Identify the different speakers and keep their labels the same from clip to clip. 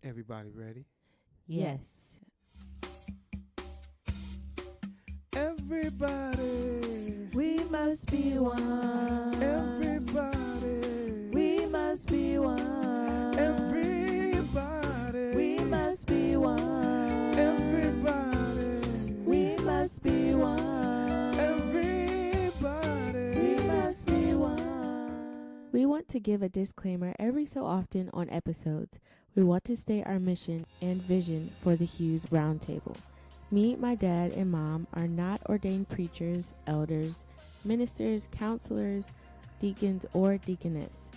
Speaker 1: Everybody ready?
Speaker 2: Yes.
Speaker 1: Everybody.
Speaker 2: We must be one.
Speaker 1: Everybody.
Speaker 2: We must be one.
Speaker 1: Everybody.
Speaker 2: We must be one.
Speaker 1: Everybody.
Speaker 2: We must be one.
Speaker 1: Everybody.
Speaker 2: We must be one.
Speaker 3: We want to give a disclaimer every so often on episodes. We want to state our mission and vision for the Hughes Roundtable. Me, my dad, and mom are not ordained preachers, elders, ministers, counselors, deacons, or deaconess.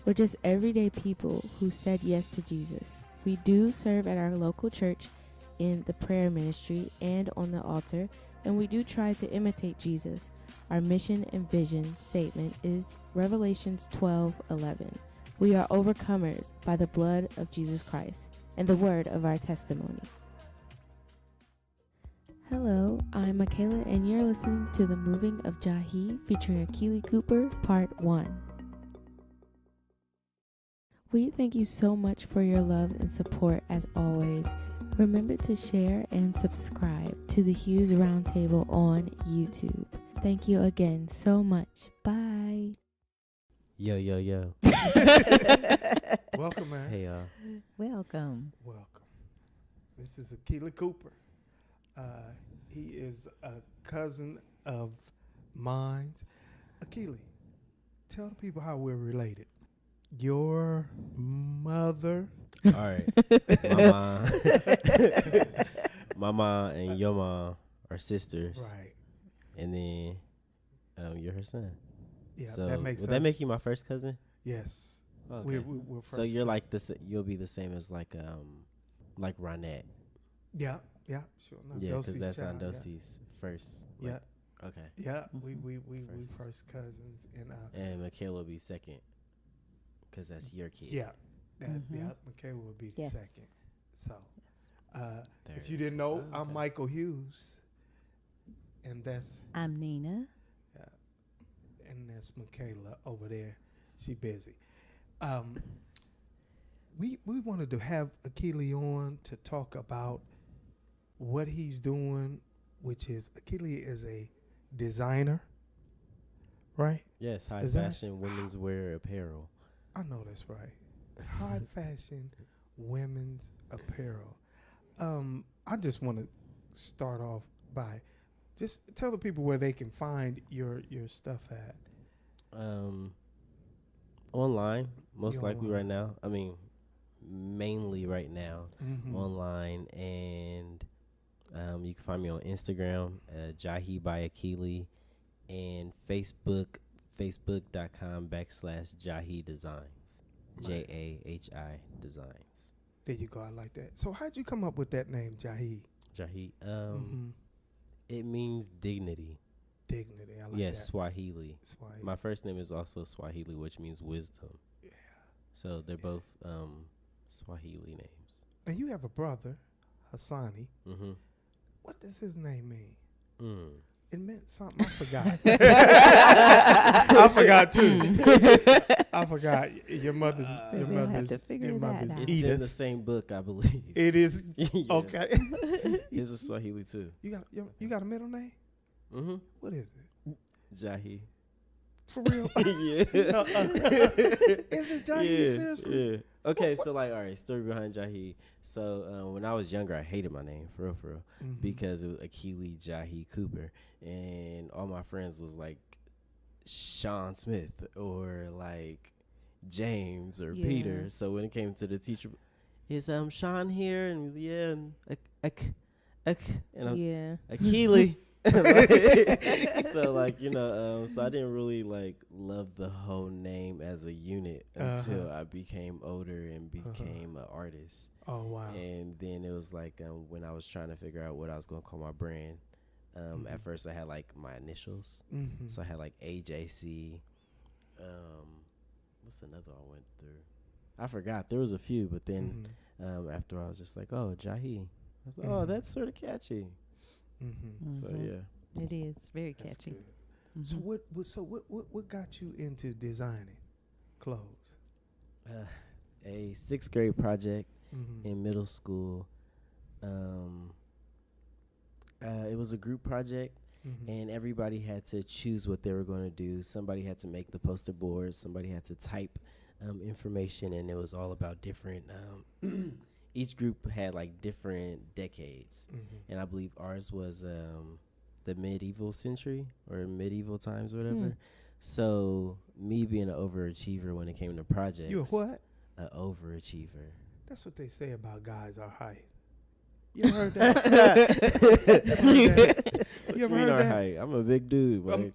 Speaker 3: We're just everyday people who said yes to Jesus. We do serve at our local church in the prayer ministry and on the altar, and we do try to imitate Jesus. Our mission and vision statement is Revelations 12:11. We are overcomers by the blood of Jesus Christ and the word of our testimony. Hello, I'm Michaela, and you're listening to The Moving of JAHI featuring Akili Cooper, Part 1. We thank you so much for your love and support as always. Remember to share and subscribe to the Hughes Roundtable on YouTube. Thank you again so much. Bye.
Speaker 4: Yo.
Speaker 1: Welcome, man.
Speaker 4: Hey, y'all.
Speaker 2: Welcome.
Speaker 1: Welcome. This is Akili Cooper. He is a cousin of mine. Akili, tell the people how we're related. Your mother.
Speaker 4: All right. My mom and your mom are sisters.
Speaker 1: Right.
Speaker 4: And then you're her son.
Speaker 1: Yeah,
Speaker 4: So
Speaker 1: that makes sense.
Speaker 4: would that make you my first cousin?
Speaker 1: Yes.
Speaker 4: Okay.
Speaker 1: We're first
Speaker 4: So you're
Speaker 1: cousins.
Speaker 4: like this. You'll be the same as like Ronette.
Speaker 1: Yeah, sure. No,
Speaker 4: Yeah, because
Speaker 1: Dosie's
Speaker 4: that's
Speaker 1: child,
Speaker 4: on Dosie's first.
Speaker 1: Yeah.
Speaker 4: Like, okay.
Speaker 1: Yeah,
Speaker 2: Mhm.
Speaker 1: we
Speaker 4: First.
Speaker 1: first cousins, and
Speaker 4: And Michaela will be second, because that's your kid.
Speaker 1: yeah,
Speaker 2: Mhm.
Speaker 1: Michaela would be
Speaker 2: Yes.
Speaker 1: second. So, if
Speaker 4: Third.
Speaker 1: you didn't know,
Speaker 4: Oh,
Speaker 1: I'm
Speaker 4: okay.
Speaker 1: Michael Hughes, and that's
Speaker 2: I'm Nina.
Speaker 1: Michaela over there. She busy. We wanted to have Akili on to talk about what he's doing, which is Akili is a designer, right?
Speaker 4: Yes, high
Speaker 1: Is that-
Speaker 4: fashion women's wear apparel.
Speaker 1: I know that's right. High fashion women's apparel. I just want to start off by just tell the people where they can find your stuff at.
Speaker 4: Online, most
Speaker 1: You're
Speaker 4: likely right
Speaker 1: online.
Speaker 4: now. I mean, mainly right now.
Speaker 1: Mhm.
Speaker 4: Online, and you can find me on Instagram, JAHI by Akili, and facebook.com/JAHI Designs,
Speaker 1: Right.
Speaker 4: JAHI Designs.
Speaker 1: There you go. I like that. So how'd you come up with that name, JAHI?
Speaker 4: JAHI,
Speaker 1: Mhm.
Speaker 4: it means dignity.
Speaker 1: Dignity. I like
Speaker 4: Yes,
Speaker 1: that.
Speaker 4: Swahili.
Speaker 1: Swahili.
Speaker 4: My first name is also Swahili, which means wisdom.
Speaker 1: Yeah.
Speaker 4: So they're both Swahili names.
Speaker 1: And you have a brother, Hassani.
Speaker 4: Mm-hmm.
Speaker 1: What does his name mean?
Speaker 4: Mm.
Speaker 1: It meant something. I forgot. I forgot too. I forgot. Your mother's.
Speaker 4: So
Speaker 1: Your
Speaker 2: we'll have
Speaker 1: mother's.
Speaker 2: to figure
Speaker 1: Your
Speaker 2: that
Speaker 1: mother's
Speaker 2: out.
Speaker 4: It's in the
Speaker 1: Edith.
Speaker 4: same book, I believe.
Speaker 1: It is.
Speaker 4: Yes.
Speaker 1: Okay.
Speaker 4: His is Swahili too.
Speaker 1: You got a middle name?
Speaker 4: Mm-hmm.
Speaker 1: What is it?
Speaker 4: Jahi.
Speaker 1: For real?
Speaker 4: Yeah.
Speaker 1: Is it Jahi? Seriously?
Speaker 4: Yeah. Okay, so like, all right, story behind Jahi. So when I was younger, I hated my name, for real,
Speaker 1: Mhm.
Speaker 4: because it was Akili JAHI Cooper, and all my friends was like Sean Smith or like James or
Speaker 2: Yeah.
Speaker 4: Peter. So when it came to the teacher, is Sean here? And yeah, and and I'm
Speaker 3: Yeah.
Speaker 4: Akili. So like, so I didn't really like love the whole name as a unit until I became older and became an artist.
Speaker 1: Oh wow.
Speaker 4: And then it was like when I was trying to figure out what I was gonna call my brand. At first I had like my initials,
Speaker 1: Mm-hmm.
Speaker 4: so I had like AJC. What's another one I went through? I forgot. There was a few, but then after I was just like, oh, Jahi. I was like, oh,
Speaker 1: Mhm.
Speaker 4: that's sort of catchy.
Speaker 1: Mm-hmm.
Speaker 4: So
Speaker 2: Mhm.
Speaker 4: yeah.
Speaker 2: It is very
Speaker 1: That's
Speaker 2: catchy.
Speaker 1: good. So
Speaker 2: Mhm.
Speaker 1: what got you into designing clothes?
Speaker 4: A 6th grade project in middle school. It was a group project, and everybody had to choose what they were going to do. Somebody had to make the poster board. Somebody had to type information, and it was all about different. Each group had like different decades, and I believe ours was the medieval century or medieval times, or whatever. So me being an overachiever when it came to projects.
Speaker 1: You a what?
Speaker 4: An overachiever.
Speaker 1: That's what they say about guys our height. You ever heard that? You ever heard that?
Speaker 4: Height? I'm a big dude. Like.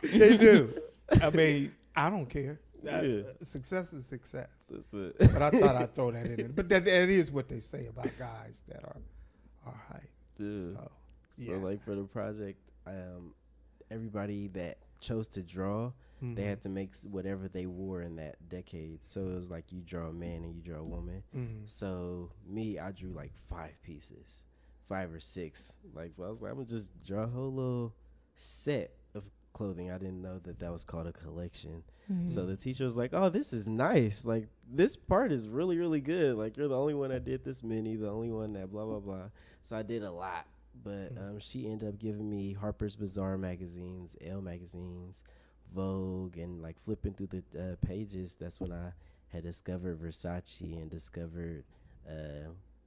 Speaker 1: They do. I mean, I don't care.
Speaker 4: Yeah.
Speaker 1: Success is success.
Speaker 4: That's it.
Speaker 1: But I thought I'd throw that in there. But that is what they say about guys that are our height.
Speaker 4: Yeah. So like for the project, everybody that chose to draw, they had to make whatever they wore in that decade. So it was like you draw a man and you draw a woman. So me, I drew like 5 pieces, 5 or 6. Like I was like, I'm gonna just draw a whole little set of clothing. I didn't know that was called a collection. So the teacher was like, "Oh, this is nice. Like this part is really, really good. Like you're the only one that did this many, the only one that blah blah blah." So I did a lot, but she ended up giving me Harper's Bazaar magazines, Elle magazines, Vogue, and like flipping through the pages. That's when I had discovered Versace and discovered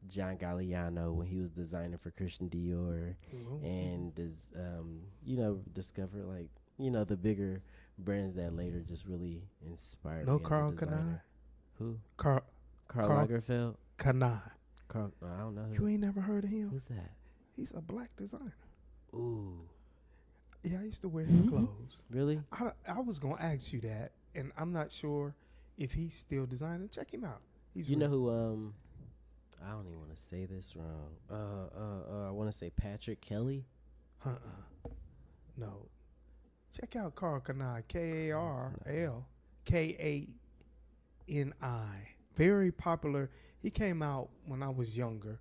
Speaker 4: John Galliano when he was designing for Christian Dior, and discovered like the bigger brands that later just really inspired me.
Speaker 1: Carl Kanai?
Speaker 4: Who?
Speaker 1: Carl
Speaker 4: Lagerfeld?
Speaker 1: Kanai.
Speaker 4: I don't know.
Speaker 1: You ain't never heard of him?
Speaker 4: Who's that?
Speaker 1: He's a black designer.
Speaker 4: Ooh.
Speaker 1: Yeah, I used to wear his clothes.
Speaker 4: Really?
Speaker 1: I was going to ask you that, and I'm not sure if he's still designing. Check him out.
Speaker 4: You know who, I don't even want to say this wrong. I want to say Patrick Kelly.
Speaker 1: No. Check out Carl Kanai, KarlKani. Very popular. He came out when I was younger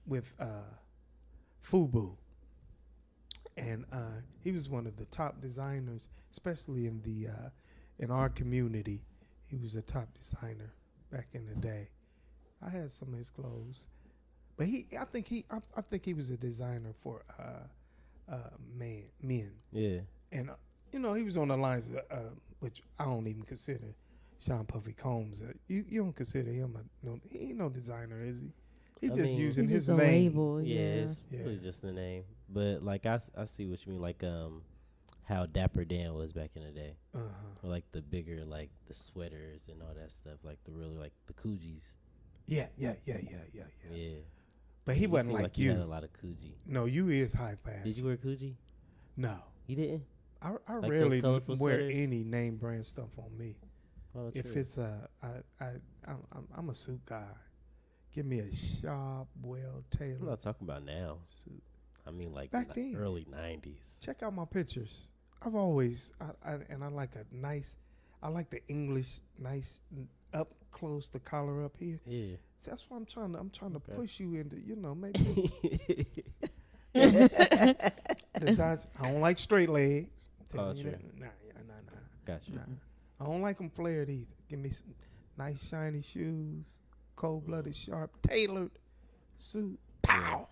Speaker 1: with FUBU. And he was one of the top designers, especially in our community. He was a top designer back in the day. I had some of his clothes, but I think he was a designer for men.
Speaker 4: Yeah.
Speaker 1: And he was on the lines of, which I don't even consider Sean Puffy Combs. You don't consider him he ain't no designer, is he? He's just using
Speaker 3: he's
Speaker 1: his
Speaker 3: just a
Speaker 1: name.
Speaker 3: label,
Speaker 4: It's really just the name. But like I see what you mean, like how Dapper Dan was back in the day. Or like the bigger, like the sweaters and all that stuff, like the really like the Coogis.
Speaker 1: Yeah.
Speaker 4: Yeah.
Speaker 1: But he wasn't like you.
Speaker 4: You had a lot of Coogee.
Speaker 1: No, you is high fashion.
Speaker 4: Did you wear Coogee?
Speaker 1: No.
Speaker 4: You didn't?
Speaker 1: I
Speaker 4: Like
Speaker 1: rarely
Speaker 4: those colorful
Speaker 1: wear
Speaker 4: sweaters?
Speaker 1: any name brand stuff on me.
Speaker 4: Oh,
Speaker 1: If
Speaker 4: true.
Speaker 1: it's I'm a suit guy. Give me a sharp, well
Speaker 4: I'm
Speaker 1: tailored
Speaker 4: not talking about now.
Speaker 1: suit.
Speaker 4: I mean like
Speaker 1: Back then.
Speaker 4: early 90s.
Speaker 1: Check out my pictures. I've always I like I like the English nice up close, the collar up here.
Speaker 4: Yeah.
Speaker 1: That's what I'm trying to
Speaker 4: Okay.
Speaker 1: push you into, maybe. Besides, I don't like straight legs. I'm telling you
Speaker 4: true.
Speaker 1: that. Nah.
Speaker 4: Gotcha.
Speaker 1: Nah. I don't like them flared either. Give me some nice shiny shoes, cold-blooded, sharp, tailored suit. Pow.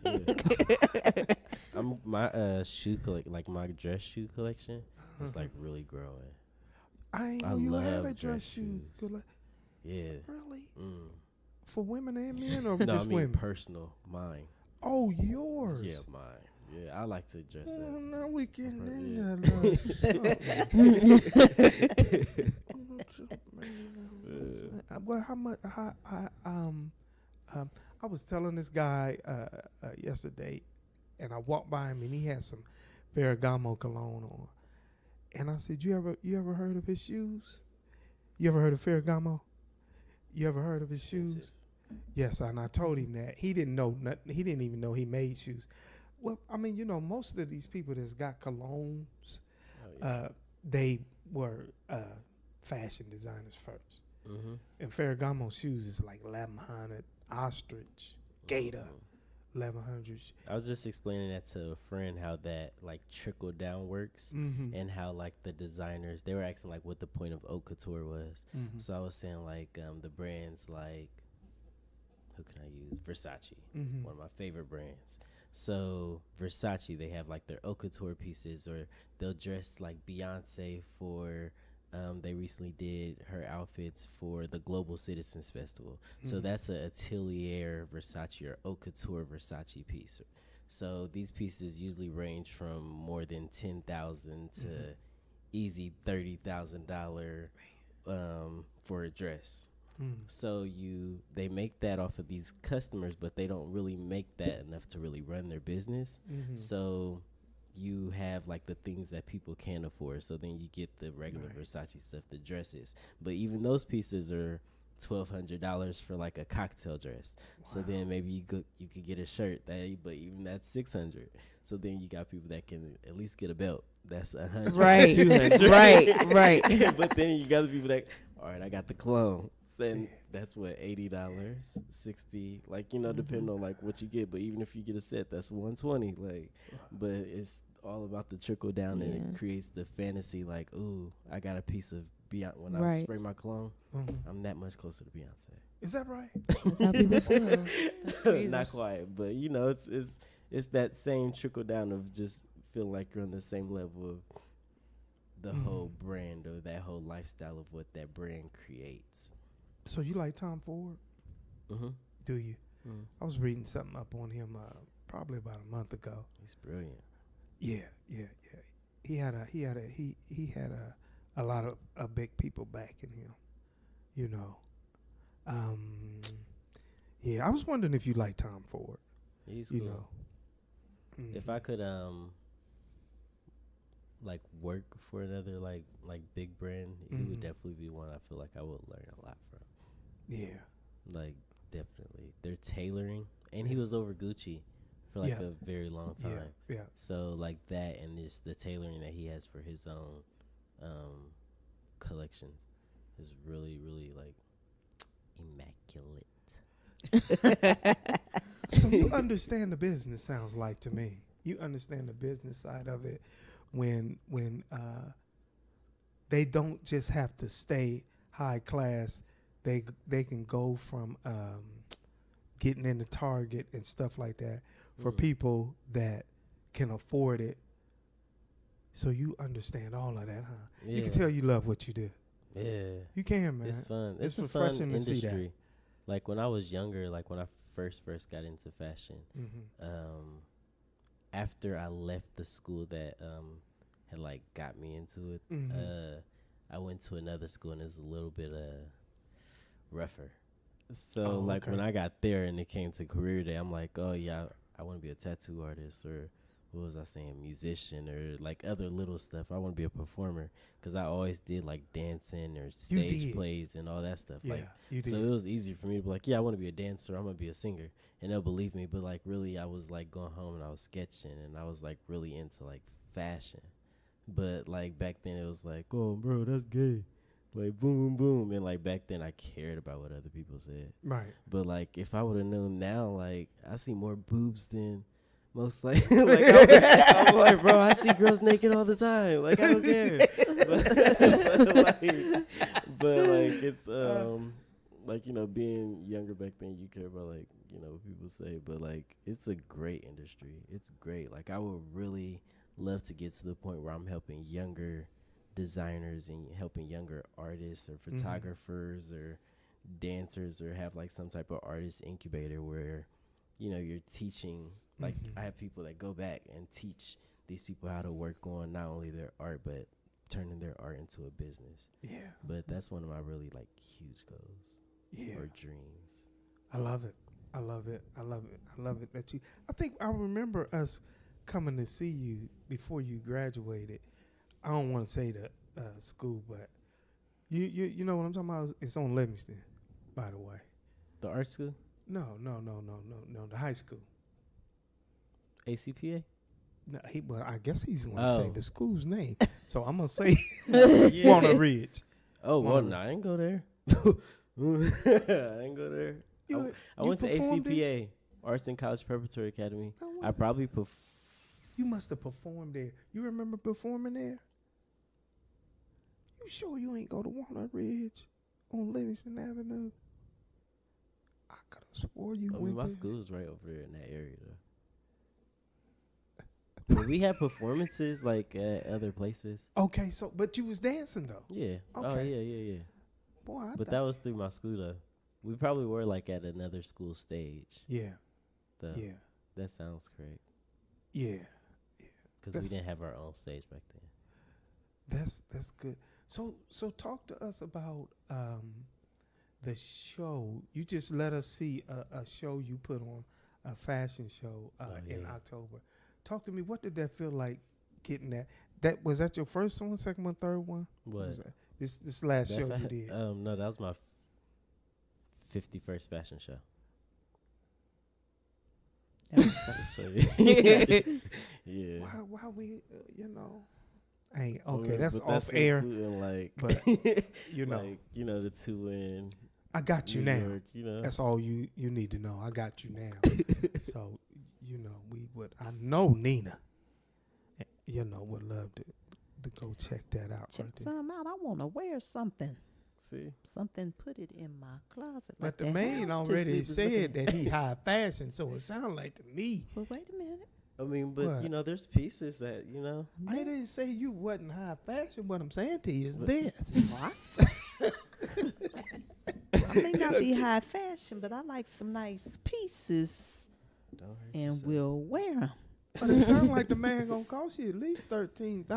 Speaker 4: Yeah. I'm my shoe like my dress shoe collection is like really growing.
Speaker 1: I ain't
Speaker 4: I
Speaker 1: know you had
Speaker 4: love
Speaker 1: a
Speaker 4: dress
Speaker 1: dress shoe.
Speaker 4: shoes. Yeah.
Speaker 1: Really?
Speaker 4: Mm.
Speaker 1: For women and men, or
Speaker 4: No,
Speaker 1: just
Speaker 4: I mean
Speaker 1: women?
Speaker 4: personal, mine.
Speaker 1: Oh, yours.
Speaker 4: Yeah, mine. Yeah, I like to dress
Speaker 1: Oh,
Speaker 4: up.
Speaker 1: now we getting
Speaker 4: Yeah.
Speaker 1: in there. Well, how much? I was telling this guy yesterday, and I walked by him, and he had some Ferragamo cologne on, and I said, "You ever heard of his shoes? You ever heard of Ferragamo? You ever heard of his shoes?" Yes, and I told him that. He didn't know nothing. He didn't even know he made shoes. Well, I mean, most of these people that's got colognes, they were fashion designers first.
Speaker 4: Mm-hmm.
Speaker 1: And Ferragamo shoes is like 1100, ostrich, gator, 1100.
Speaker 4: I was just explaining that to a friend how that like trickle down works, and how like the designers, they were asking like what the point of haute couture was. So I was saying like the brands like, who can I use? Versace, one of my favorite brands. So Versace, they have like their haute couture pieces, or they'll dress like Beyonce for. They recently did her outfits for the Global Citizens Festival. So that's a Atelier Versace or haute couture Versace piece. So these pieces usually range from more than $10,000 to easy $30,000 for a dress. So they make that off of these customers, but they don't really make that enough to really run their business. So you have like the things that people can't afford. So then you get the regular Versace stuff, the dresses. But even those pieces are $1,200 for like a cocktail dress. So then maybe you could get a shirt that, but even that's $600. So then you got people that can at least get a belt. That's $100,
Speaker 2: Right.
Speaker 4: $200.
Speaker 2: Right.
Speaker 4: But then you got the people that, all right, I got the clone. And that's what, $80, $60, like, depending on like what you get. But even if you get a set, that's $120. Like, but it's all about the trickle down, and it creates the fantasy. Like, ooh, I got a piece of Beyonce. When I spray my cologne, I'm that much closer to Beyonce.
Speaker 1: Is that right?
Speaker 3: That's how people feel. That's crazy.
Speaker 4: Not quite, but it's that same trickle down of just feeling like you're on the same level of the whole brand, or that whole lifestyle of what that brand creates.
Speaker 1: So you like Tom Ford? Do you? I was reading something up on him probably about a month ago.
Speaker 4: He's brilliant.
Speaker 1: Yeah. He had a lot of big people backing him. Yeah. I was wondering if you like Tom Ford.
Speaker 4: He's cool. If I could like work for another like big brand, he would definitely be one I feel like I would learn a lot from.
Speaker 1: Yeah.
Speaker 4: Like, definitely. They're tailoring. And he was over Gucci for like a very long time.
Speaker 1: Yeah.
Speaker 4: So like that, and just the tailoring that he has for his own collections is really, really like immaculate.
Speaker 1: So you understand the business, sounds like to me. You understand the business side of it when they don't just have to stay high class. They can go from getting into Target and stuff like that for people that can afford it. So you understand all of that, huh? Yeah. You can tell you love what you do.
Speaker 4: Yeah.
Speaker 1: You can, man.
Speaker 4: It's fun.
Speaker 1: It's
Speaker 4: a fun
Speaker 1: refreshing to see
Speaker 4: industry.
Speaker 1: that.
Speaker 4: Like when I was younger, like when I first got into fashion, after I left the school that had like got me into it, I went to another school, and it's a little bit rougher. So when I got there and it came to career day, I'm like, oh yeah, I want to be a tattoo artist, or what was I saying, musician, or like other little stuff. I want to be a performer, because I always did like dancing or stage plays and all that stuff.
Speaker 1: Yeah,
Speaker 4: like,
Speaker 1: you did.
Speaker 4: So it was easy for me to be like, yeah, I want to be a dancer, I'm gonna be a singer, and they'll believe me. But like really, I was like going home and I was sketching, and I was like really into like fashion. But like back then it was like, oh bro, that's gay. Like boom, boom, boom. And like back then I cared about what other people said.
Speaker 1: Right.
Speaker 4: But like if I would have known now, like I see more boobs than most like I'm like, bro, I see girls naked all the time. Like I don't care. but like it's like, being younger back then, you care about like, what people say. But like it's a great industry. It's great. Like I would really love to get to the point where I'm helping younger designers and helping younger artists or photographers or dancers, or have like some type of artist incubator where you're teaching. Like I have people that go back and teach these people how to work on not only their art but turning their art into a business. Yeah. But that's one of my really like huge goals or dreams.
Speaker 1: I love it that I think I remember us coming to see you before you graduated. I don't want to say the school, but you know what I'm talking about? It's on Livingston, by the way.
Speaker 4: The art school?
Speaker 1: No, the high school.
Speaker 4: ACPA?
Speaker 1: No, well, I guess he's going to say the school's name. So I'm going to say Walnut Ridge.
Speaker 4: Oh, well, no, I didn't go there. I didn't go there. I went to ACPA. Arts and College Preparatory Academy.
Speaker 1: No,
Speaker 4: I probably
Speaker 1: you must have performed there. You remember performing there? You sure you ain't go to Walnut Ridge on Livingston Avenue? I could have swore you went
Speaker 4: my
Speaker 1: there.
Speaker 4: school was right over there in that area though. But we had performances like at other places.
Speaker 1: Okay, so but you was dancing though.
Speaker 4: Yeah.
Speaker 1: Okay.
Speaker 4: Oh yeah.
Speaker 1: Boy,
Speaker 4: But that was through my school though. We probably were like at another school stage.
Speaker 1: yeah,
Speaker 4: Though.
Speaker 1: yeah,
Speaker 4: That sounds correct.
Speaker 1: yeah.
Speaker 4: Because we didn't have our own stage back then.
Speaker 1: That's good. So talk to us about the show. You just let us see a show you put on, a fashion show in October. Talk to me. What did that feel like getting that? Was that your first one, second one, third one?
Speaker 4: What?
Speaker 1: Was that? This last show you did.
Speaker 4: No, that was my 51st fashion show. Yeah.
Speaker 1: Why we ain't okay. That's
Speaker 4: but
Speaker 1: off air.
Speaker 4: Like,
Speaker 1: but you know,
Speaker 4: like, the two in.
Speaker 1: I got you
Speaker 4: New
Speaker 1: now.
Speaker 4: York,
Speaker 1: That's all you need to know. I got you now. So we would. I know Nina. Would love to go check that out.
Speaker 2: Check
Speaker 1: right there.
Speaker 2: some out. I want to wear something.
Speaker 4: See,
Speaker 2: Something, put it in my closet.
Speaker 1: But
Speaker 2: like
Speaker 1: the
Speaker 2: that
Speaker 1: man
Speaker 2: house tip we
Speaker 1: already
Speaker 2: was
Speaker 1: said
Speaker 2: looking
Speaker 1: that he high fashion, so it sounds like to me.
Speaker 2: Well, wait a minute.
Speaker 4: I mean, but
Speaker 1: What?
Speaker 4: there's pieces that
Speaker 1: I didn't say you wasn't high fashion. What I'm saying to you is
Speaker 4: But-
Speaker 1: this.
Speaker 2: I may not be high fashion, but I like some nice pieces,
Speaker 4: don't hurt
Speaker 2: and
Speaker 4: yourself.
Speaker 2: we'll wear them.
Speaker 1: But it sounds like the man gonna cost you at least $13,000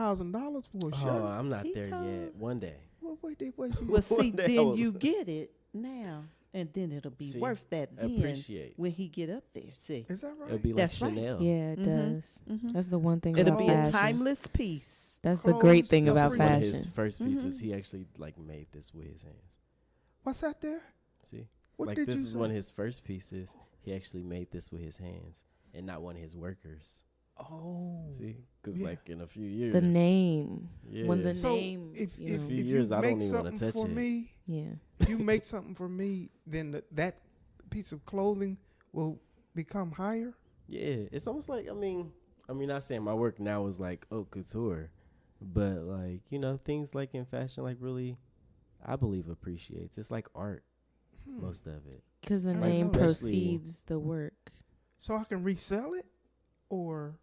Speaker 1: for a
Speaker 4: Oh,
Speaker 1: shirt.
Speaker 4: I'm not
Speaker 2: He
Speaker 4: there
Speaker 2: told-
Speaker 4: yet. One day.
Speaker 1: What you?
Speaker 2: Well, see,
Speaker 4: One day I
Speaker 2: then
Speaker 4: will-
Speaker 2: you get it now, and then it'll be
Speaker 4: See,
Speaker 2: worth that then
Speaker 4: Appreciates.
Speaker 2: when he get up there. See,
Speaker 1: Is that right?
Speaker 4: It'll be like
Speaker 2: That's right.
Speaker 4: Chanel.
Speaker 3: Yeah, it
Speaker 2: Mhm.
Speaker 3: does.
Speaker 2: Mhm.
Speaker 3: That's the one thing
Speaker 2: it'll
Speaker 3: about
Speaker 2: be a
Speaker 3: fashion.
Speaker 2: timeless piece.
Speaker 3: That's the great
Speaker 1: Clothes,
Speaker 3: thing
Speaker 1: that's
Speaker 3: about
Speaker 1: the
Speaker 4: One of
Speaker 3: fashion.
Speaker 4: his first pieces,
Speaker 2: Mhm.
Speaker 4: he actually like made this with his hands.
Speaker 1: What's that there?
Speaker 4: See,
Speaker 1: What
Speaker 4: like
Speaker 1: did
Speaker 4: this
Speaker 1: you
Speaker 4: is
Speaker 1: say?
Speaker 4: one of his first pieces. He actually made this with his hands and not one of his workers.
Speaker 1: Oh,
Speaker 4: See, because
Speaker 1: yeah.
Speaker 4: like in a few years,
Speaker 3: The name.
Speaker 4: Yeah.
Speaker 3: When the
Speaker 1: So
Speaker 3: name,
Speaker 1: if
Speaker 3: you know.
Speaker 1: if
Speaker 4: Few
Speaker 1: you
Speaker 4: years, I don't
Speaker 1: make
Speaker 4: even wanna
Speaker 1: something
Speaker 4: touch
Speaker 1: for
Speaker 4: it.
Speaker 1: me,
Speaker 3: Yeah.
Speaker 1: if you make something for me, then that piece of clothing will become higher.
Speaker 4: Yeah, it's almost like I mean, not saying my work now is like haute couture, but like things like in fashion, like really, I believe appreciates. It's like art, most of it.
Speaker 3: Because the
Speaker 1: I
Speaker 3: name
Speaker 1: know that.
Speaker 3: precedes the work.
Speaker 1: So I can resell it, or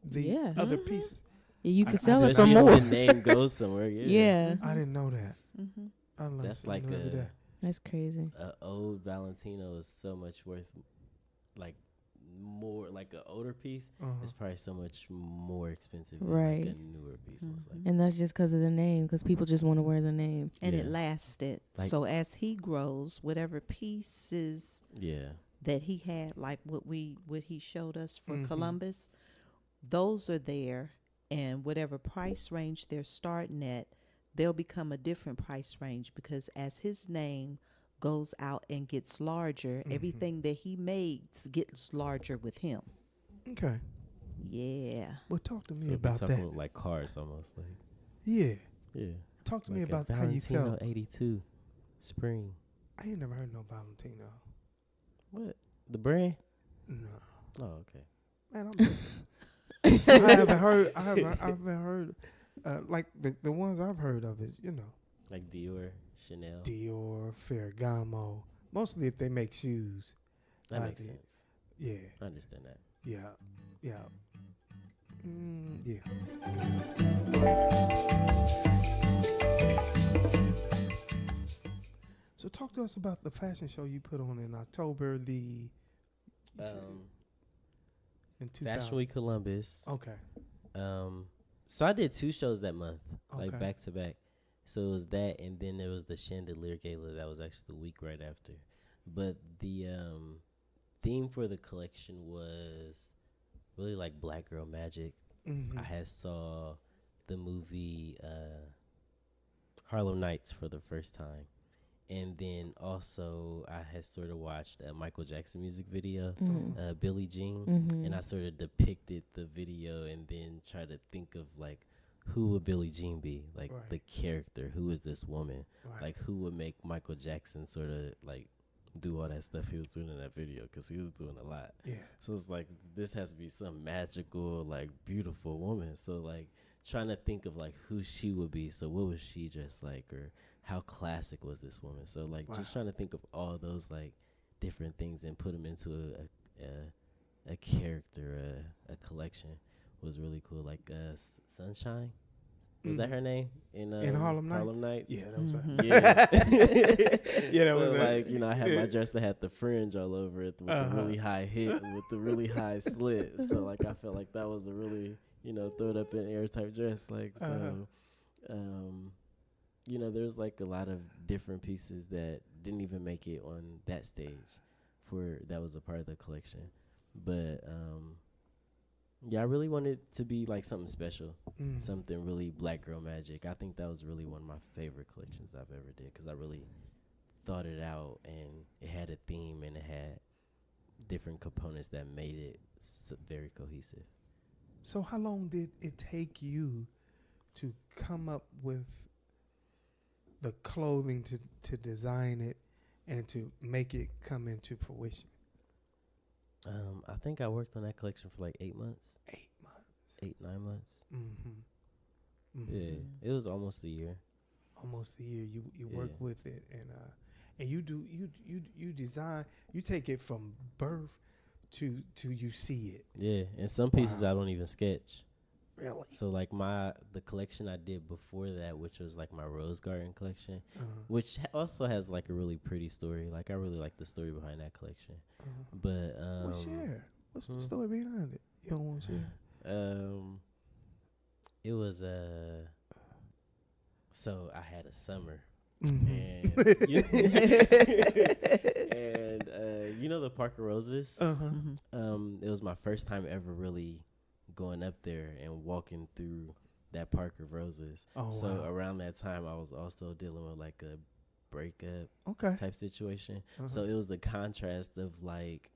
Speaker 1: the
Speaker 3: Yeah.
Speaker 1: other
Speaker 2: Mhm.
Speaker 1: pieces.
Speaker 3: You
Speaker 1: I-
Speaker 3: can sell it for
Speaker 4: Especially
Speaker 3: more.
Speaker 4: if the name goes somewhere. Yeah,
Speaker 3: Yeah.
Speaker 1: I didn't know that.
Speaker 2: Mm-hmm.
Speaker 1: I learned
Speaker 4: That's
Speaker 1: something
Speaker 4: like
Speaker 1: every
Speaker 4: a-
Speaker 1: day.
Speaker 3: That's crazy.
Speaker 4: old Valentino is so much worth, like more like an older piece.
Speaker 1: Uh-huh.
Speaker 4: It's probably so much more expensive than
Speaker 3: Right.
Speaker 4: like a newer piece. Most likely.
Speaker 3: And that's just because of the name, because people just want to wear the name.
Speaker 2: And it
Speaker 4: Yeah.
Speaker 2: lasted.
Speaker 4: Like-
Speaker 2: So as he grows, whatever pieces
Speaker 4: Yeah,
Speaker 2: that he had, like what he showed us for
Speaker 1: Mhm.
Speaker 2: Columbus, those are there, and whatever price range they're starting at, they'll become a different price range because as his name goes out and gets larger,
Speaker 1: Mhm.
Speaker 2: everything that he makes gets larger with him.
Speaker 1: Okay.
Speaker 2: Yeah.
Speaker 1: Well, talk to me
Speaker 4: So it'd be
Speaker 1: about
Speaker 4: something
Speaker 1: that.
Speaker 4: with, like cars almost like
Speaker 1: Yeah.
Speaker 4: yeah.
Speaker 1: Talk to me
Speaker 4: Like a
Speaker 1: about how you
Speaker 4: Valentino
Speaker 1: felt.
Speaker 4: 82 spring.
Speaker 1: I ain't never heard no Valentino.
Speaker 4: What the brand?
Speaker 1: No.
Speaker 4: Oh, okay.
Speaker 1: Man, I'm just. I haven't heard. Like the ones I've heard of is
Speaker 4: Like Dior, Chanel.
Speaker 1: Dior, Ferragamo. Mostly if they make shoes.
Speaker 4: That
Speaker 1: I
Speaker 4: makes
Speaker 1: did.
Speaker 4: sense.
Speaker 1: Yeah.
Speaker 4: I understand that.
Speaker 1: Yeah. Yeah. Yeah. So talk to us about the fashion show you put on in October. You said in 2000.
Speaker 4: Fashion Week Columbus.
Speaker 1: Okay.
Speaker 4: So I did 2 shows that month, like
Speaker 1: Okay.
Speaker 4: back to back. So it was that, and then there was the Chandelier Gala that was actually the week right after. But the theme for the collection was really like Black Girl Magic.
Speaker 1: Mm-hmm.
Speaker 4: I had saw the movie Harlem Nights for the first time. And then also I had sort of watched a Michael Jackson music video,
Speaker 3: Mm-hmm.
Speaker 4: Billie Jean.
Speaker 3: Mm-hmm.
Speaker 4: And I sort of depicted the video and then try to think of like who would Billie Jean be, like
Speaker 1: Right.
Speaker 4: the character, who is this woman,
Speaker 1: Right.
Speaker 4: like who would make Michael Jackson sort of like do all that stuff he was doing in that video because he was doing a lot.
Speaker 1: Yeah.
Speaker 4: So it's like this has to be some magical, like beautiful woman. So like trying to think of like who she would be. So what was she dressed like, or how classic was this woman? So like just trying to think of all those like different things and put them into a character, a collection was really cool. Like Sunshine. Was that her name in
Speaker 1: Harlem Nights?
Speaker 4: Harlem Nights?
Speaker 1: Yeah, that was her.
Speaker 4: Yeah.
Speaker 1: Yeah, that
Speaker 4: so
Speaker 1: was
Speaker 4: like, you know, I had my dress that had the fringe all over it with the really high hit, with the really high slit. So like I felt like that was a really, you know, throw it up in air type dress. Like so you know, there's like a lot of different pieces that didn't even make it on that stage that was a part of the collection. But yeah, I really wanted to be like something special, something really black girl magic. I think that was really one of my favorite collections I've ever did because I really thought it out and it had a theme and it had different components that made it very cohesive.
Speaker 1: So how long did it take you to come up with the clothing to design it and to make it come into fruition?
Speaker 4: I think I worked on that collection for like 8 months.
Speaker 1: 8 months.
Speaker 4: 9 months.
Speaker 1: Mm-hmm. Mm-hmm.
Speaker 4: Yeah, it was almost a year.
Speaker 1: Almost a year. You work with it and you do you design, you take it from birth to you see it.
Speaker 4: Yeah, and some pieces I don't even sketch.
Speaker 1: Really?
Speaker 4: So like the collection I did before that, which was like my Rose Garden collection, which also has like a really pretty story. Like I really like the story behind that collection. But
Speaker 1: well, share. What's the story behind it? You don't want to share?
Speaker 4: It was so I had a summer.
Speaker 1: Mm-hmm.
Speaker 4: And you know the Parker Roses? It was my first time ever really going up there and walking through that park of roses. So around that time I was also dealing with like a breakup type situation. So it was the contrast of like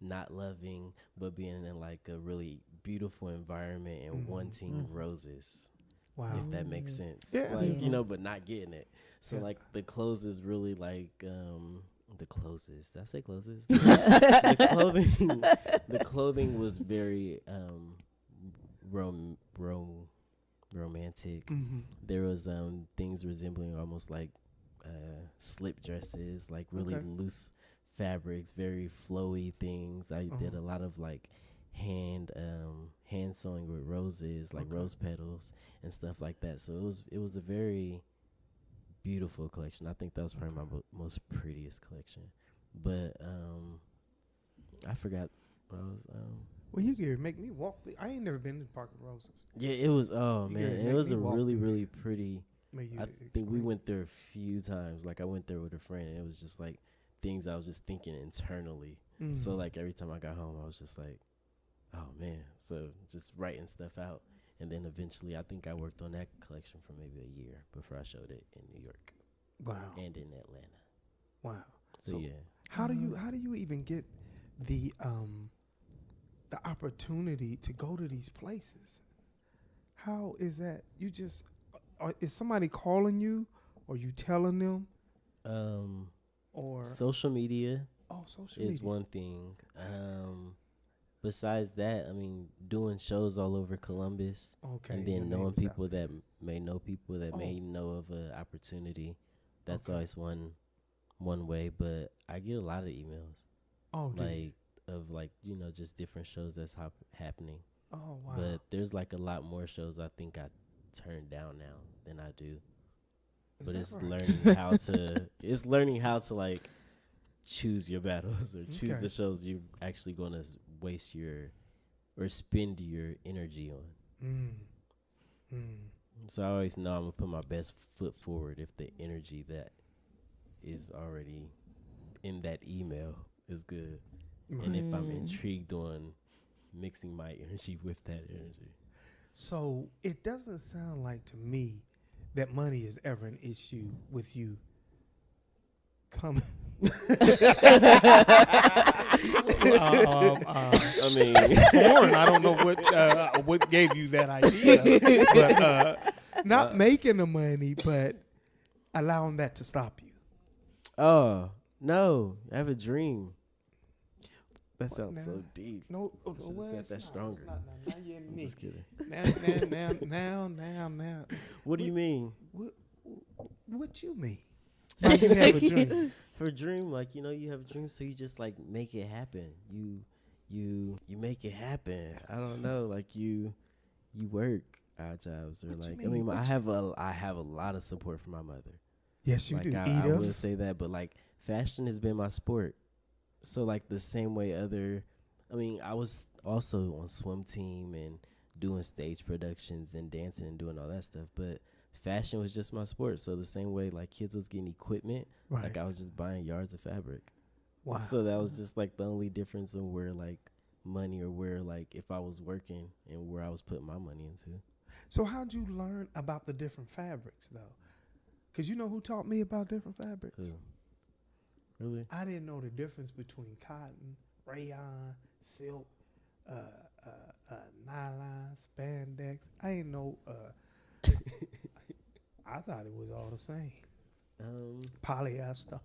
Speaker 4: not loving but being in like a really beautiful environment and wanting roses.
Speaker 1: Wow.
Speaker 4: If that makes sense.
Speaker 1: Yeah.
Speaker 4: Like, you know, but not getting it. So like the clothes is really like the clothes. Did I say clothes? The clothing was very romantic. There was things resembling almost like slip dresses, like really loose fabrics, very flowy things. I did a lot of like hand sewing with roses, like rose petals and stuff like that. So it was a very beautiful collection. I think that was probably my most prettiest collection. But I forgot what I was.
Speaker 1: Well, you can make me walk. I ain't never been to Park of Roses.
Speaker 4: Yeah, it was. Oh man, it was a really really pretty.
Speaker 1: I
Speaker 4: think we went there a few times. Like I went there with a friend, and it was just like things I was just thinking internally. So like every time I got home, I was just like, oh man. So just writing stuff out. And then eventually, I think I worked on that collection for maybe a year before I showed it in New York.
Speaker 1: Wow.
Speaker 4: And in Atlanta.
Speaker 1: Wow.
Speaker 4: So yeah.
Speaker 1: How do you even get the opportunity to go to these places? How is that? You just is somebody calling you, or you telling them? Or
Speaker 4: social media.
Speaker 1: Oh, social
Speaker 4: is
Speaker 1: media.
Speaker 4: one thing. Besides that, I mean, doing shows all over Columbus, and then knowing people that may know people that may know of an opportunity. That's always one way. But I get a lot of emails. Of like, you know, just different shows that's happening.
Speaker 1: Oh wow!
Speaker 4: But there's like a lot more shows I think I turn down now than I do. But it's learning how to like choose your battles or choose the shows you're actually going to waste or spend your energy on. So I always know I'm going to put my best foot forward if the energy that is already in that email is good. And if I'm intrigued on mixing my energy with that energy.
Speaker 1: So it doesn't sound like to me that money is ever an issue with you coming.
Speaker 4: I mean,
Speaker 1: it's foreign. I don't know what gave you that idea, but not making the money, but allowing that to stop you.
Speaker 4: Oh, No, I have a dream. That
Speaker 1: What
Speaker 4: sounds
Speaker 1: now?
Speaker 4: so deep.
Speaker 1: No,
Speaker 4: Should've
Speaker 1: well,
Speaker 4: said
Speaker 1: it's
Speaker 4: that
Speaker 1: not,
Speaker 4: stronger.
Speaker 1: It's not, now you're in
Speaker 4: I'm
Speaker 1: me.
Speaker 4: just kidding.
Speaker 1: Now.
Speaker 4: What do you mean?
Speaker 1: What you mean? Why you have a dream?
Speaker 4: For a dream, like, you know, you have a dream, so you just like make it happen. You make it happen. I don't know, like you work odd jobs or
Speaker 1: What you
Speaker 4: like
Speaker 1: mean?
Speaker 4: I have a lot of support from my mother.
Speaker 1: Yes, you
Speaker 4: Like
Speaker 1: do.
Speaker 4: I will say that, but like fashion has been my sport. So like the same way I was also on swim team and doing stage productions and dancing and doing all that stuff, but fashion was just my sport. So the same way like kids was getting equipment,
Speaker 1: Right.
Speaker 4: like I was just buying yards of fabric.
Speaker 1: Wow.
Speaker 4: So that was just like the only difference in where like money or where like if I was working and where I was putting my money into.
Speaker 1: So how'd you learn about the different fabrics though? Because you know who taught me about different fabrics?
Speaker 4: Who? Really?
Speaker 1: I didn't know the difference between cotton, rayon, silk, nylon, spandex. I didn't know. I thought it was all the same. Polyester.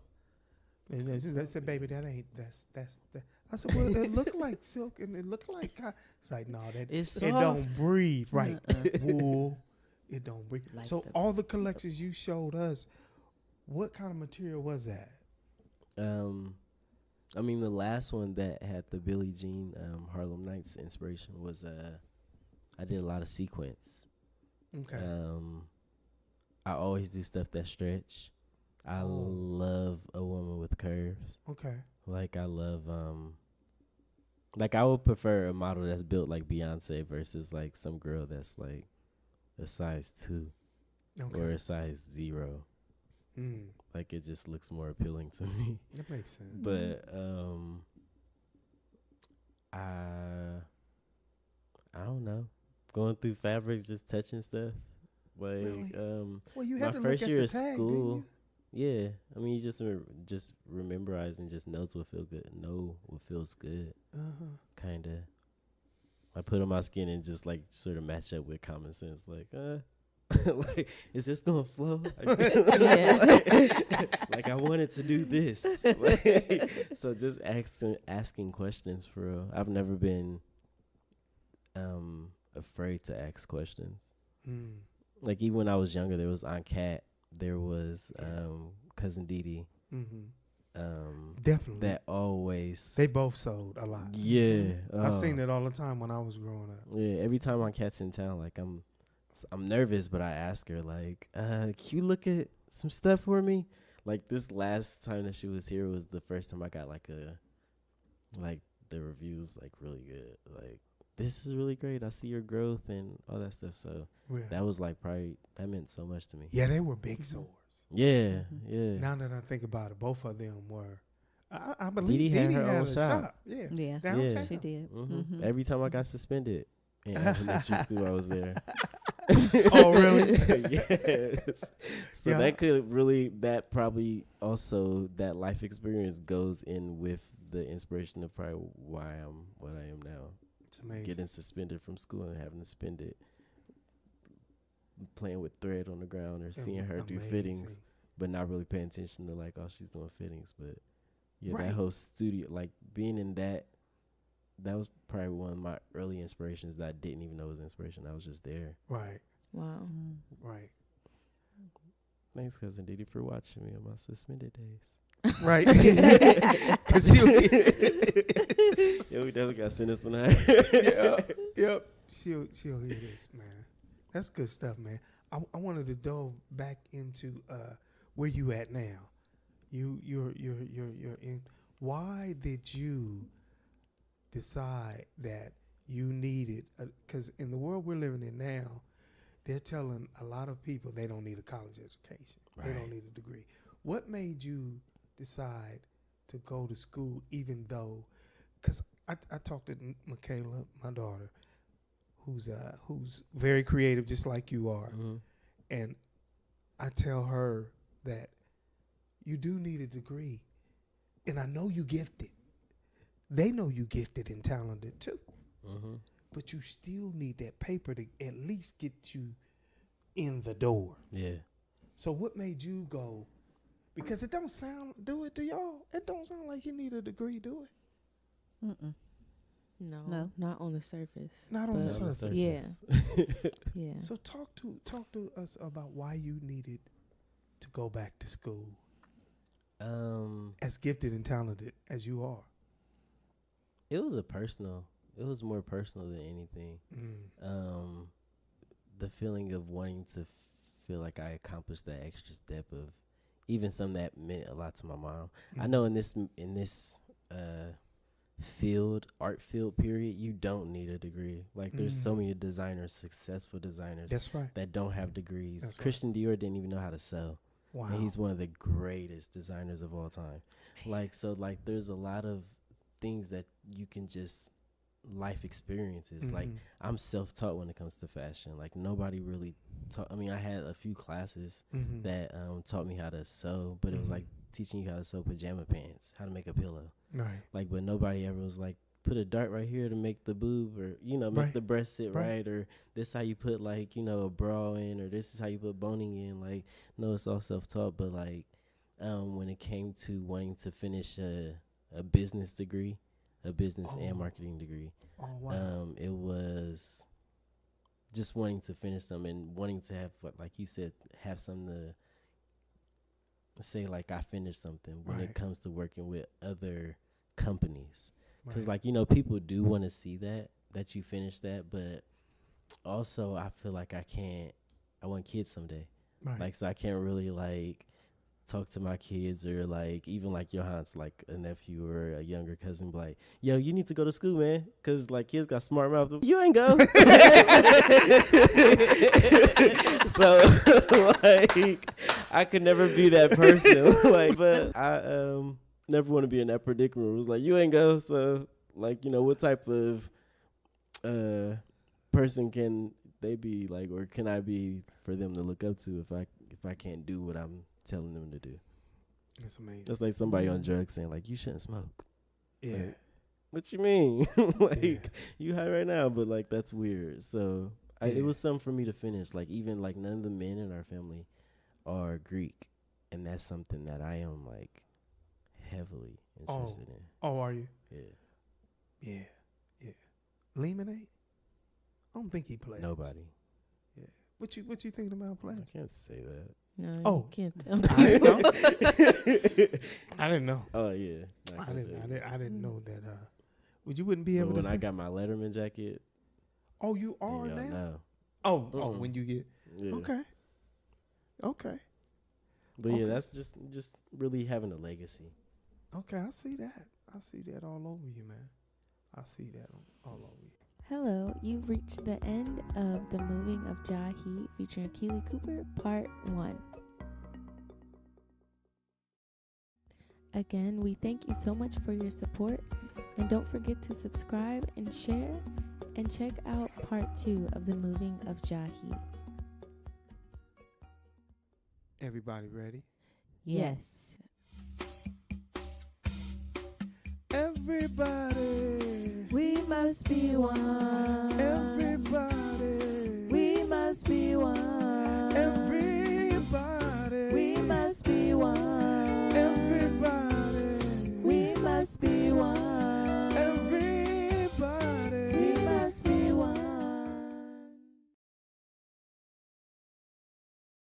Speaker 1: And they said, "Baby, that's that." I said, "Well, it looked like silk and it looked like cotton." It's like, no, it don't breathe right. Wool, it don't breathe.
Speaker 2: Like
Speaker 1: so all the collections you showed us, what kind of material was that?
Speaker 4: I mean, the last one that had the Billie Jean Harlem Nights inspiration was I did a lot of sequence.
Speaker 1: Okay.
Speaker 4: I always do stuff that stretch. I love a woman with curves.
Speaker 1: Okay.
Speaker 4: Like I love like I would prefer a model that's built like Beyonce versus like some girl that's like a size 2 or a size 0. Like it just looks more appealing to me.
Speaker 1: That makes sense.
Speaker 4: But I don't know. Going through fabrics, just touching stuff. Like
Speaker 1: Really? Well, you had
Speaker 4: my
Speaker 1: to
Speaker 4: first
Speaker 1: look
Speaker 4: year
Speaker 1: at
Speaker 4: of
Speaker 1: the tag,
Speaker 4: school. Yeah, I mean, you just rememberize and just know what feels good. Kind of. I put on my skin and just like sort of match up with common sense. Like, like, is this gonna flow? Like I wanted to do this. Like, so just asking questions for real. I've never been afraid to ask questions. Like even when I was younger, there was Aunt Kat. There was Cousin Dee.
Speaker 1: Definitely.
Speaker 4: That always.
Speaker 1: They both sold a lot.
Speaker 4: Yeah.
Speaker 1: I seen it all the time when I was growing up.
Speaker 4: Yeah. Every time Aunt Kat's in town, like I'm nervous, but I ask her like, can you look at some stuff for me? Like this last time that she was here was the first time I got like the reviews like really good. Like this is really great. I see your growth and all that stuff. So that was like that meant so much to me.
Speaker 1: Yeah, they were big sores.
Speaker 4: Yeah, yeah.
Speaker 1: Now that I think about it, both of them were. I believe
Speaker 4: Dee
Speaker 1: Dee
Speaker 4: had her own
Speaker 1: a shop. Yeah. Downtown.
Speaker 2: She did.
Speaker 4: Every time I got suspended in elementary school, I was there.
Speaker 1: Oh, really?
Speaker 4: Yes. So that probably also that life experience goes in with the inspiration of probably why I'm what I am now.
Speaker 1: It's amazing.
Speaker 4: Getting suspended from school and having to spend it playing with thread on the ground or seeing her do fittings, but not really paying attention to like, oh, she's doing fittings. But yeah, that whole studio, like being in that was probably one of my early inspirations that I didn't even know was inspiration. I was just there.
Speaker 1: Right.
Speaker 3: Wow.
Speaker 1: Right.
Speaker 4: Thanks, Cousin Didi, for watching me on my suspended days.
Speaker 1: Right.
Speaker 4: Yeah, we definitely got to send this one out.
Speaker 1: Yep. She'll hear this, man. That's good stuff, man. I wanted to delve back into where you at now. You're in. Why did you decide that you needed? Because in the world we're living in now, they're telling a lot of people they don't need a college education. Right. They don't need a degree. What made you decide to go to school, even though? Because I talked to Michaela, my daughter, who's very creative, just like you are, and I tell her that you do need a degree, and I know you gifted. They know you gifted and talented too, but you still need that paper to at least get you in the door.
Speaker 4: Yeah.
Speaker 1: So what made you go? Because it don't sound, do it to y'all? It don't sound like he need a degree, do it?
Speaker 2: Mm-mm.
Speaker 3: No, not on the surface.
Speaker 1: Not on the surface.
Speaker 3: Yeah. Yeah.
Speaker 1: So talk to us about why you needed to go back to school. As gifted and talented as you are.
Speaker 4: It was more personal than anything. The feeling of wanting to feel like I accomplished that extra step of even something that meant a lot to my mom. I know in this art field period, you don't need a degree. Like there's so many designers, successful designers.
Speaker 1: That's right.
Speaker 4: That don't have degrees.
Speaker 1: That's
Speaker 4: Christian Dior didn't even know how to sew.
Speaker 1: Wow.
Speaker 4: And he's one of the greatest designers of all time. Like, so like there's a lot of things that you can just life experiences. Like I'm self-taught when it comes to fashion. Like nobody really taught. I mean, I had a few classes that taught me how to sew, but it was like teaching you how to sew pajama pants, how to make a pillow.
Speaker 1: Right.
Speaker 4: Like, but nobody ever was like, put a dart right here to make the boob, or make the breast sit right, or this how you put like a bra in, or this is how you put boning in. Like, no, it's all self-taught. But like when it came to wanting to finish a business degree, a business and marketing degree, it was just wanting to finish them and wanting to have, like you said, have something to say, like I finished something when it comes to working with other companies. Because, like, people do want to see that you finished that, but also I feel like I want kids someday.
Speaker 1: Right.
Speaker 4: Like, so I can't really, like, talk to my kids, or, like, even, like, Johan's, like, a nephew or a younger cousin, be like, yo, you need to go to school, man. Because, like, kids got smart mouth. You ain't go. So, like, I could never be that person. Like, but I, never want to be in that predicament. It was like, you ain't go. So, like, what type of person can they be, like, or can I be for them to look up to if I can't do what I'm telling them to do?
Speaker 1: That's amazing.
Speaker 4: That's like somebody on drugs saying, like, you shouldn't smoke.
Speaker 1: Yeah.
Speaker 4: Like, what you mean? Like, you high right now, but, like, that's weird. So it was something for me to finish. Like, even, like, none of the men in our family are Greek, and that's something that I am, like, heavily interested in.
Speaker 1: Oh, are you?
Speaker 4: Yeah.
Speaker 1: Yeah. Lemonade? I don't think he plays.
Speaker 4: Nobody.
Speaker 1: Yeah. What you thinking about playing?
Speaker 4: I can't say that.
Speaker 3: No, you can't tell.
Speaker 1: I didn't know. I didn't know.
Speaker 4: Oh yeah.
Speaker 1: I didn't know that. You wouldn't be able to.
Speaker 4: When
Speaker 1: sing?
Speaker 4: I got my Letterman jacket.
Speaker 1: Oh, you are now.
Speaker 4: No.
Speaker 1: Oh, when you get.
Speaker 4: Yeah.
Speaker 1: Okay.
Speaker 4: But yeah, that's just really having a legacy.
Speaker 1: Okay, I see that all over you, man. I see that all over you.
Speaker 3: Hello, you've reached the end of The Moving of JAHI featuring Akili Cooper, Part 1. Again, we thank you so much for your support, and don't forget to subscribe and share, and check out Part 2 of The Moving of JAHI.
Speaker 1: Everybody ready?
Speaker 2: Yes.
Speaker 1: Everybody,
Speaker 2: We must be one.
Speaker 1: everybody.